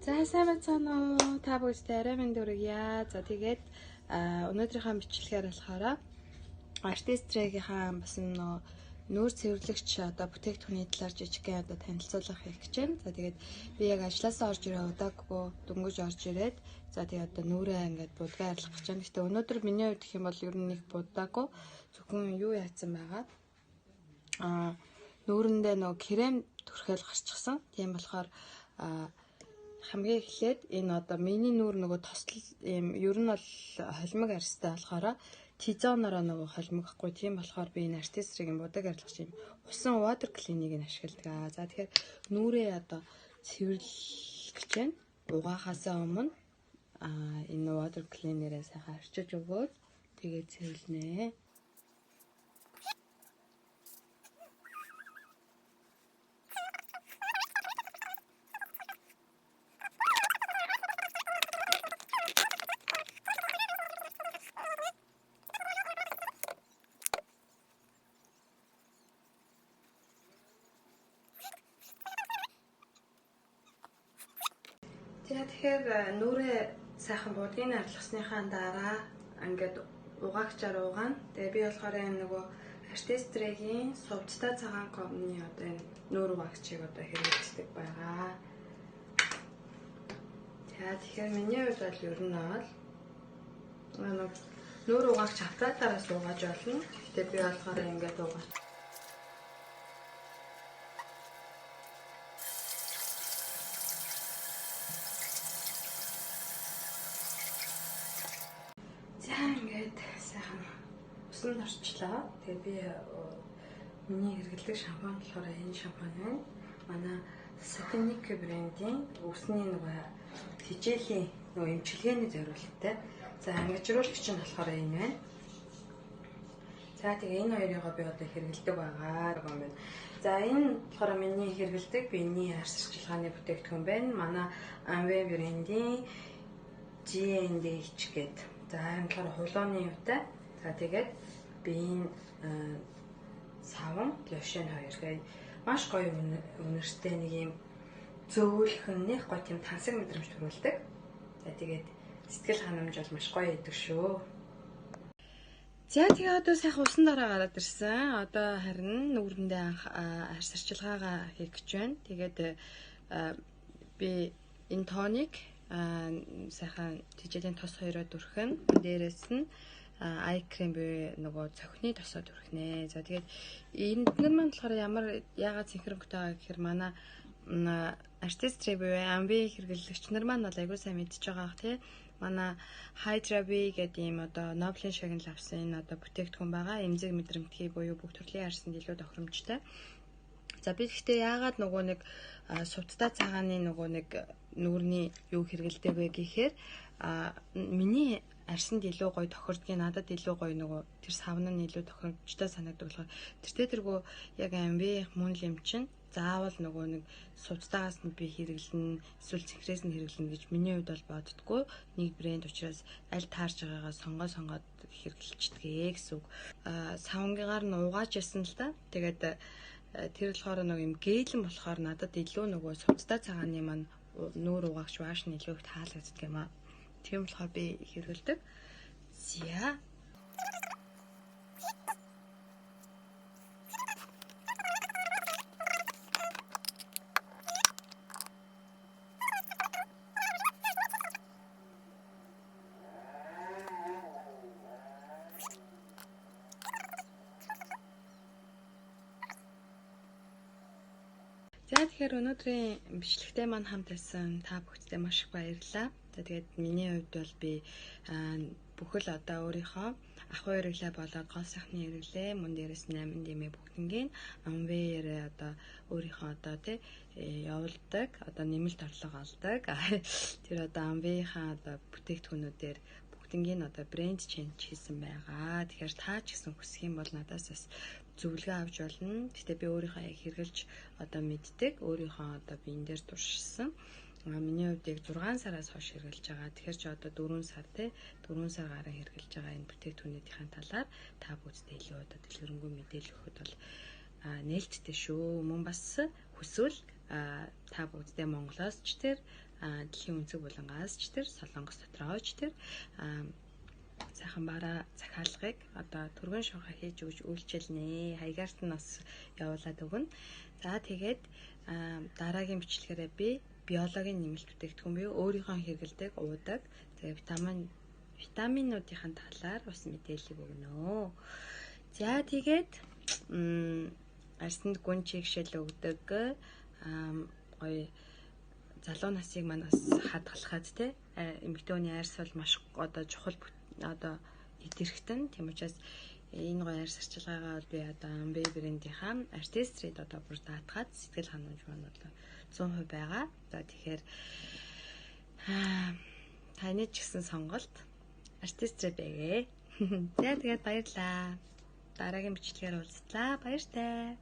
За сайн байна уу? Та бүхэндээ арай мэнд хүргье. За тэгээд өнөөдрийнхөө бичлэгээр болохоор артистрэгийнхаа бас нүүр цэвэрлэгч одоо бүтээгдэхүүний талаар жижигхэн одоо танилцуулга хийх гэж байна. За тэгээд би яг ажилласаа орж ирээ удаагүй дөнгөж орж ирээд за тэгээд одоо нүрээ ингээд будгаа арилгах гэж байна. Гэтэ өнөөдөр миний хувьд гэх юм бол ер нь нэг будаагүй зөвхөн юу яатсан байгаа. Нүүрэндээ крем түрхэл гарчихсан. Тийм болохоор хамгийн эхлээд энэ одоо миний нүүр тосол юм ер нь бол холимог арьстай болохоор тизонороо холимогхгүй тийм болохоор би энэ артистрийн будаг арилгах юм усан water cleaning-ийг ашигладаг. За тэгэхээр нүрээ одоо цэвэрлэх гэж байна. Угаахаасаа өмнө энэ water cleaner-ээ сайхан арчиж өгөөд тэгээд цэвэрлэнэ. Тэгэхээр нүрээ сайхан будгийг арилгасныхаа дараа ингээд угаагчаар угаана. Тэгээ би болохоор энэ артистрэгийн сувдтай цагаан компани одоо энэ нүүр угаагчийг одоо хэрэглэдэг байгаа. За тэгэхээр миний хувьд бол ер нь бол нүүр угаагч автоматараас угааж болно. Тэгээ би болохоор ингээд угаач. Ингээд сайхан усанд орчлоо. Тэгээ би миний хэрэглэдэг шампунь болохоор энэ шампунь байна. Манай Satinnic брендийн усны хижээлийн эмчилгээний зориулттай. За ангижруулагч нь болохоор энэ байна. За тэгээ энэ хоёрыг би одоо хэрэглэдэг байгаа юм байна. За энэ болохоор миний хэрэглэдэг биений арс арчилгааны бүтээгдэхүүн байна. Манай Amway брендийн GNDH гэдэг. За энэ болохоор хулууны юутай. За тэгээд биеийн савн лошон хоёрыг маш гоё үнэртэй нэг юм зөөлхөн нэг гоё тийм тансаг мэдрэмж төрүүлдэг. За тэгээд сэтгэл ханамж бол маш гоё идэг шүү. За тэгээ одоо сайхан усан дараа гараад ирсэн. Одоо харин нүрэндээ арс арчилгаагаа хийх гэж байна. Тэгээд би энэ тоник сайхан тижээлийн тос хоёроо дүрхэн. Дээрээс нь ай крем буюу цохины тосоо дүрхнэ. За тэгээд энд маань болохоор яагаад синхронтой байгаа гэхээр манай артистри буюу Amway хэрэглэгч нар маань бол айгүй сайн мэдчихэж байгаа тий. Манай Hydra B гэдэг ийм одоо Nobel-ийн шагнал авсан энэ одоо бүтээгдэхүүн байгаа. Эмзэг мэдрэмтгий буюу бүх төрлийн арсанд илүү тохиромжтой. За би гэхдээ яагаад нэг сувдтай цагааны нүүрний юу хэрэгэлдэг вэ гэхээр миний арсанд илүү гоё тохирдгийг надад илүү гоё тэр савн нь илүү тохиромжтой санагддаг болохоор тэргөө яг Amway мөн лим чинь заавал нэг сувдтайгаас нь би хэрэглэнэ эсвэл цэнхрээс нь хэрэглэнэ гэж миний хувьд бол боддггүй. Нэг брэнд учраас аль таарж байгаагаа сонгоод хэрэглэлцдэг гэсэн үг. Савнгигаар нь угааж ясан л да. Тэгээд тэр болохоор юм гээлэн болохоор надад илүү сувдтай цагааны маань нүүр угаагч wash нь илүү их таалагддаг юм аа. Тийм болохоор би хэрэглэдэг. За. За тэгэхээр өнөөдрийн бичлэгтэй маань хамт байсан та бүхэндээ маш их баярлалаа. За тэгээд миний хувьд бол би бүхэл одоо өөрийнхөө ахуй хэрэглээ болоод гол сайхны хэрэглээ мөн дээрээс 8 дэмээ бүгднгийн Amway-ээр одоо өөрийнхөө одоо явуулдаг одоо нэмэлт орлого олдог. Тэр одоо Amway-ийнхаа одоо бүтээгдэхүүнүүдээр бүгднгийн одоо брэнд ченж хийсэн байгаа. Тэгэхээр та ч гэсэн хүсэх юм бол надаас бас зөвлөгөө авч болно. Гэтэ би өөрийнхөө яг хэрэгжилж одоо мэддэг. Өөрийнхөө одоо биен дээр туршсан. Миний хувьд яг 6 сараас хойш хэрэгжилж байгаа. Тэгэхээр ч одоо 4 сар 4 сар гарan хэрэгжилж байгаа энэ бүтээгдэхүүнийхэн талаар та бүхэндээ илүү одоо дэлгэрэнгүй мэдээлэл өгөхөд бол нээлттэй шүү. Мөн бас хүсвэл та бүгдээ Монголоос ч тэр дэлхийн өнцөг булангаас ч тэр Солонгос дотроо ч тэр сайхан бараа захиалгыг одоо түргэн шугах хийж өгч үйлчилнэ. Хаягаарт нь бас явуулаад өгнө. За тэгээд дараагийн бичлэгээрээ би биологийн нэмэлт бүтээгдэхүүн буюу өөрийнхөө хэрэгэлдэг уудаг витаминуудын талаар бас мэдээлэл өгнө. За тэгээд арсанд гүн чигшэл өгдөг гоё залуу насыг маань бас хадгалахад те эмэгтэй хүний арьс бол маш одоо чухал одоо идэрхтэн. Тийм учраас энэ гоё арьс арчилгаагаа би одоо Ambe брэндийнхаа Artistry одоо бүр даатгаад сэтгэл ханамж маань бол 100% байгаа. За тэгэхээр таны ч гэсэн сонголт Artistry байгээ. За тэгээд баярлаа. Дараагийн бичлэгээр уулзлаа. Баяртай.